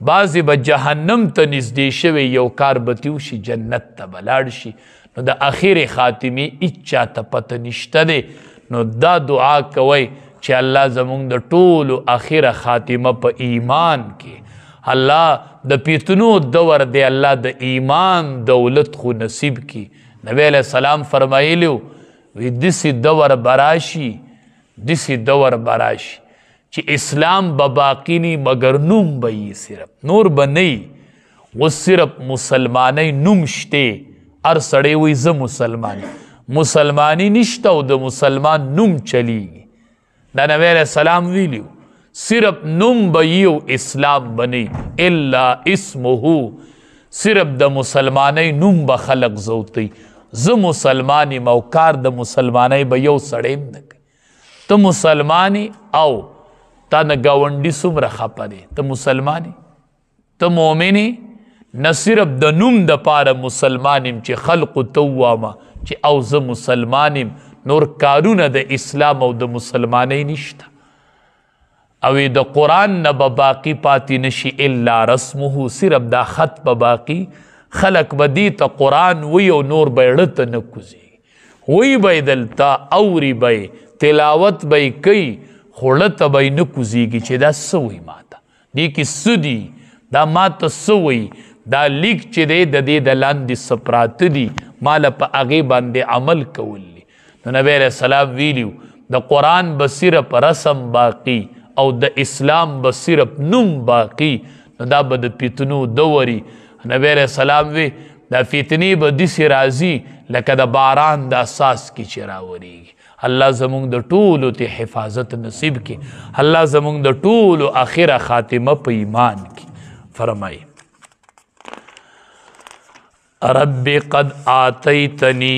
بعضی به جهنم ته نږدې شوی یو کار به تې وشي جنت ته به لاړ شي. نو د اخرې خاتمې هېڅ چاته پته نشته دی. نو دا دعا کوئ چې الله زمونږ د ټولو اخره خاتمه په ایمان کې، الله د پیتنو دور دی الله د ایمان دولت خو نصیب کی. نبی علیہ السلام فرمایلیو وی دسی دور براشي چې اسلام به باقی نی مگر نوم به یې صرف نور به نه یي. اوس صرف مسلمانی نوم شته، هر سړی وایي زه مسلمانی نشته او د مسلمان نوم چلیږي. دا نبی علیہ السلام ویلیو صرف نوم به یي او اسلام به نه یي. الا اسمه، صرف د مسلمانی نوم به خلق زوتی زه مسلمان یم او کار د مسلمانی به یو سړی هم نه کوي. ته مسلمانی او تا نه ګاونډي څومره خفه دی، ته مسلمانی ته مؤمنې نه صرف د نوم دپاره مسلمان یم چې خلقو ته ووامه چې او زه مسلمان یم، نور کارونه د اسلام او د مسلمانی نشته. او د قرآن نه به باقی پاتې نشي الا رسمه، صرف دا خط به باقی. خلق به دی ته قرآن وی او نور به یې ړه ته نه کوزي، وی به یې دلته اوري به یې تلاوت به یې کوي، خو ړه ته به یې نه کوزیږي چې دا څه وایي ماته، دې کې څه دي، دا ماته څه وایي، دا لیک چې دی د دې د لاندې څه پراته دي، ماله په هغې باندې عمل کول دي. نو نبی علیہ السلام ویلیو د قرآن به صرف رسم باقی او د اسلام به صرف نوم باقی. نو دا به د فتنو دوري. نبی علیہ السلام وی دا فتنې به داسې راځي لکه د باران د اساس کې چې راورېږي. الله زمونږ د ټولو ته حفاظت نصیب کړي. الله زمونږ د ټولو اخره خاتمه په ایمان کې فرمایي. رب قد آتیتنی،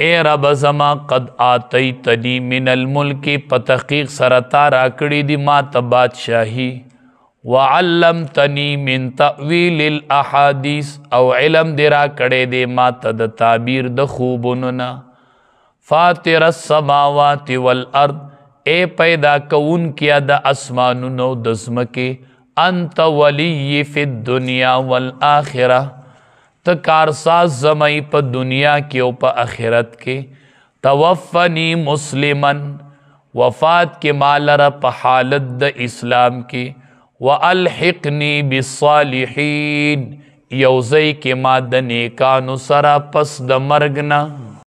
اے رب زما قد آتیتنی من الملک، په تحقیق سره تا راکړي دي ما ته بادشاهي، وعلمتنی من تأویل الاحادیث، او علم دی راکړی دی ما ته د تعبیر د خوبونو نه. فاطر السماوات والارض، اے پیدا کوونکیا د اسمانونو د ځمکې، انت ولی فی الدنیا والآخرة، ته کارساز زمی په دنیا کې او په آخرت کې. توفنی مسلمن، وفات کې مالره په حالت د اسلام کې. والحقنی بالصالحین، یوځی کې ما د نیکانو سره پس د مرګ نه.